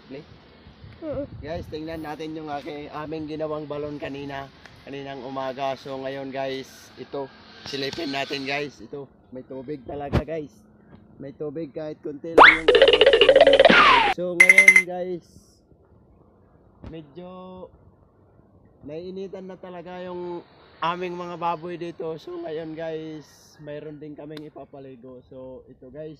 play? Guys, tingnan natin yung aming ginawang balon kaninang umaga. So ngayon guys, ito silipin natin guys. Ito, may tubig talaga guys. May tubig kahit konti lang yung tubig. So ngayon guys, medyo naiinitan na talaga yung aming mga baboy dito. So ngayon guys, mayroon din kaming ipapaligo. So ito guys,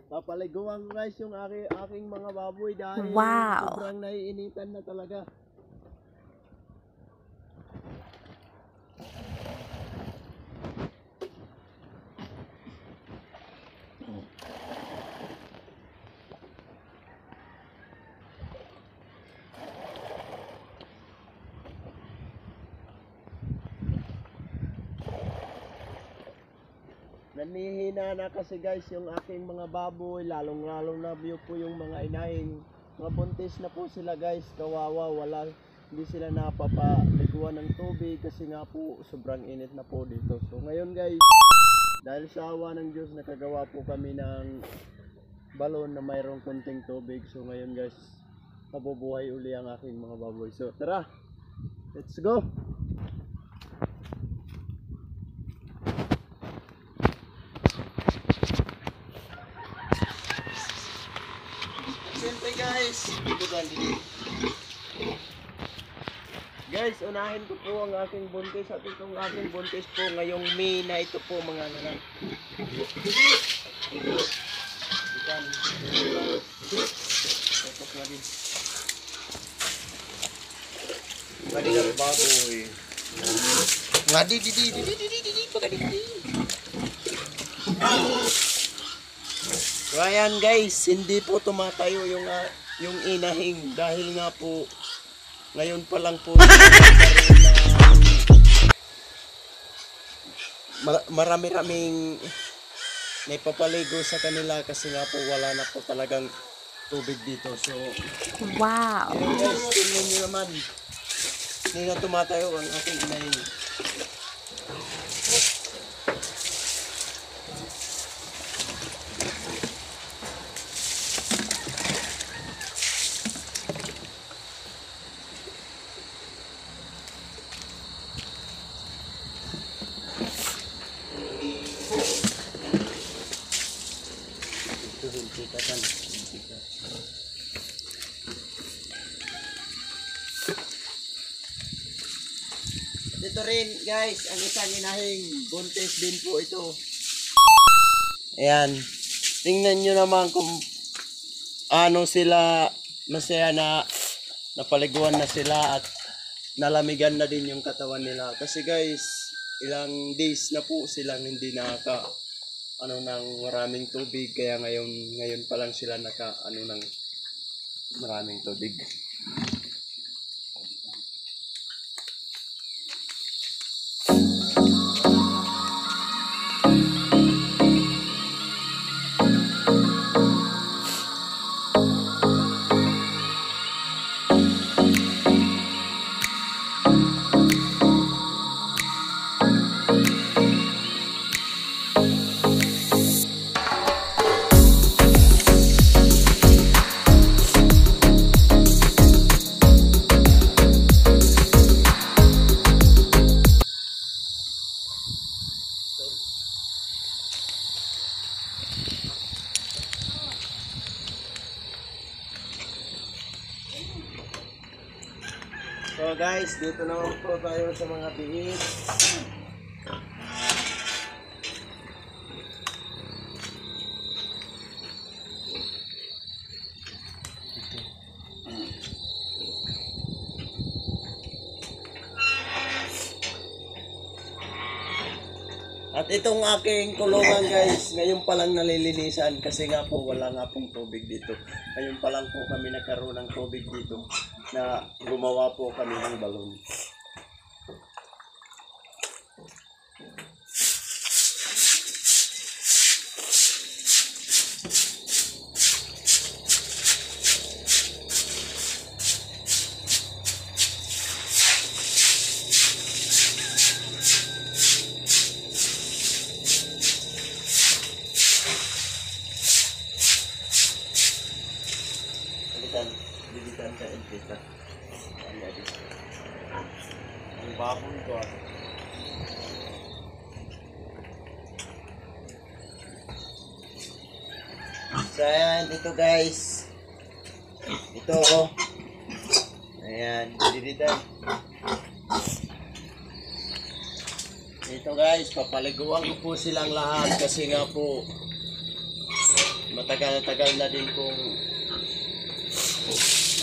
papaliguan guys yung aking mga baboy dahil sobrang naiinitan na talaga. Nanihina na kasi guys yung aking mga baboy, lalong na po yung mga inahing. Mga buntis na po sila guys, kawawa, hindi sila napapaliguan ng tubig kasi nga po sobrang init na po dito. So ngayon guys, dahil sa awa ng Diyos, nakagawa po kami ng balon na mayroong konting tubig. So ngayon guys, mabubuhay uli ang aking mga baboy. So tara, let's go! Siyempre guys, unahin ko po ang aking buntis at itong aking buntis po ngayong May na ito po mga anak. Ngadi na baboy. Ngadi di. So ayan guys, hindi po tumatayo yung inahing dahil nga po ngayon pa lang po marami-raming naipapaligo sa kanila kasi nga po wala na po talagang tubig dito. So wow. Ayan guys, tingnan nyo naman, hindi na tumatayo ang aking inahing. Dito rin guys, ang isang inahing buntis din po ito. Ayan, tingnan nyo naman kung ano sila, masaya na napaliguan na sila at nalamigan na din yung katawan nila. Kasi guys, ilang days na po silang hindi ng maraming tubig, kaya ngayon pa lang sila ng maraming tubig. So guys, dito naman po tayo sa mga bihis. At itong aking kulungan guys, ngayon pa lang nalilinisan kasi nga po wala nga pong tubig dito. Ngayon pa lang po kami nagkaroon ng tubig dito na gumawa po kami ng balon. kita. Ang baboy ko. So ayan, ito guys. Ito oh. Ayan, dito. Ito guys, papaliguan ko po silang lahat kasi nga po matagal-tagal na din pong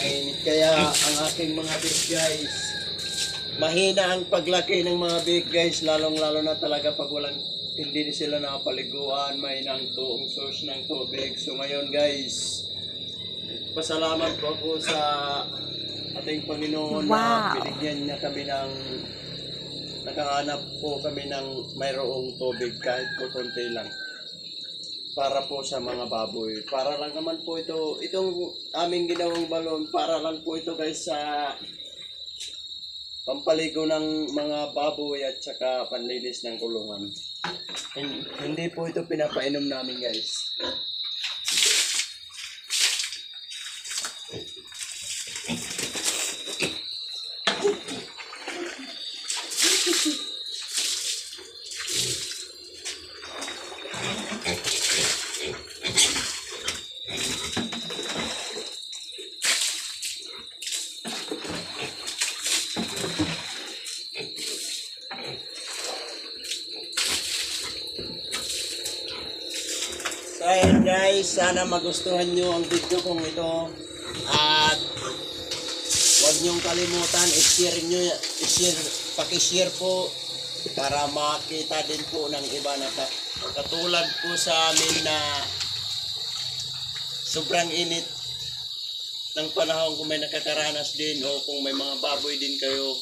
mainit. Kaya ang aking mga big guys, mahina ang paglaki ng mga big guys, lalong-lalo na talaga pag hindi sila nakapaliguan, mahina ang source ng tubig. So ngayon guys, pasalamat po ako sa ating Panginoon na binigyan niya kami ng nakahanap po kami ng mayroong tubig kahit po konti lang para po sa mga baboy. Para lang naman po itong aming ginawang balon, para lang po ito guys sa pampaligo ng mga baboy at saka panlinis ng kulungan. Hindi po ito pinapainom namin guys. So ayun guys, sana magustuhan nyo ang video kong ito at huwag nyong kalimutan pakishare po para makita din po ng iba na katulad po sa amin na sobrang init ng panahon, kung may nakakaranas din o kung may mga baboy din kayo.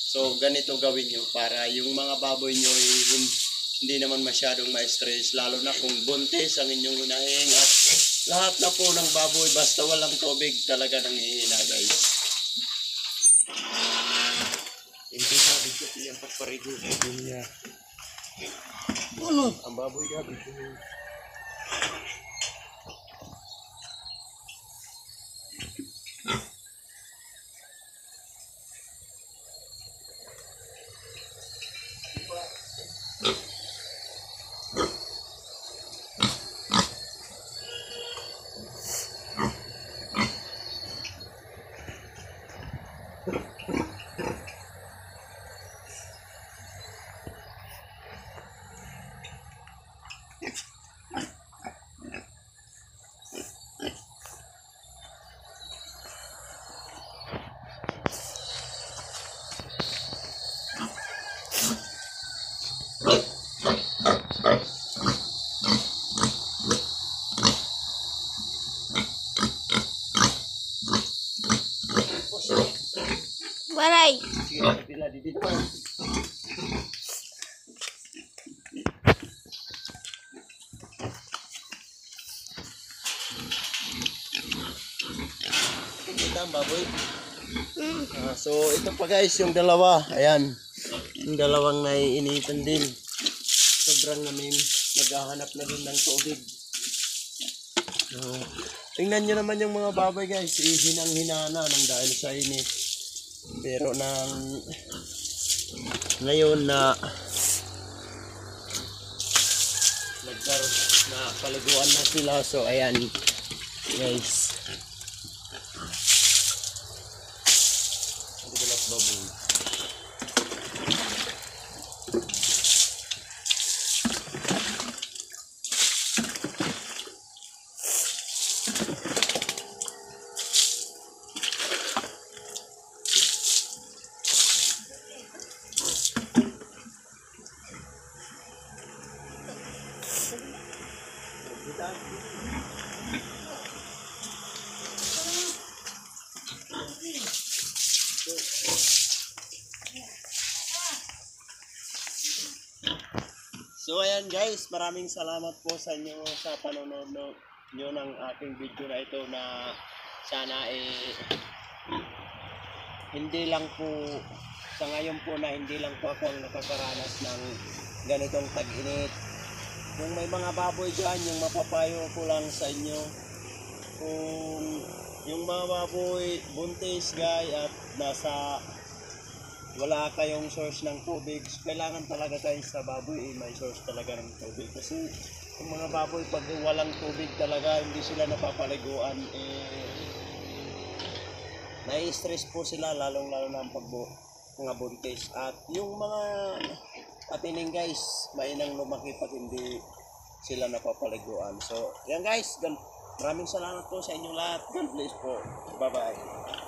So ganito gawin nyo para yung mga baboy nyo hindi naman masyadong ma-stress, lalo na kung buntis ang inyong inahing at lahat na po ng baboy basta walang tubig talaga nangihina guys. Hindi sabi ko yung pagparigo niya. Ang baboy gabi ko. Waray. Bila dito. Kita ang baboy. So ito pa guys yung dalawa. Ayan. Yung dalawang naiinitan din. Sobrang namin. Naghahanap na din ng tubig. So, tingnan nyo naman yung mga baboy guys. Hinang-hina na ng dahil sa init. Pero ngayon na na paliguan na sila, so ayan guys. So ayan guys, maraming salamat po sa inyo sa panonood nyo ng aking video na ito, na sana hindi lang po sa ngayon po na hindi lang po ako nakakaranas ng ganitong tag-init. Kung may mga baboy dyan, yung mapapayo ko lang sa inyo, kung yung mga baboy buntis guys at nasa wala kayong source ng tubig, kailangan talaga guys sa baboy may source talaga ng tubig kasi yung mga baboy pag walang tubig talaga hindi sila napapaliguan nai-stress po sila lalong lalo na ang mga buntis at yung mga patining guys mainang lumaki pag hindi sila napapaliguan. So yan guys, maraming salamat po sa inyong lahat. God bless po. Bye bye.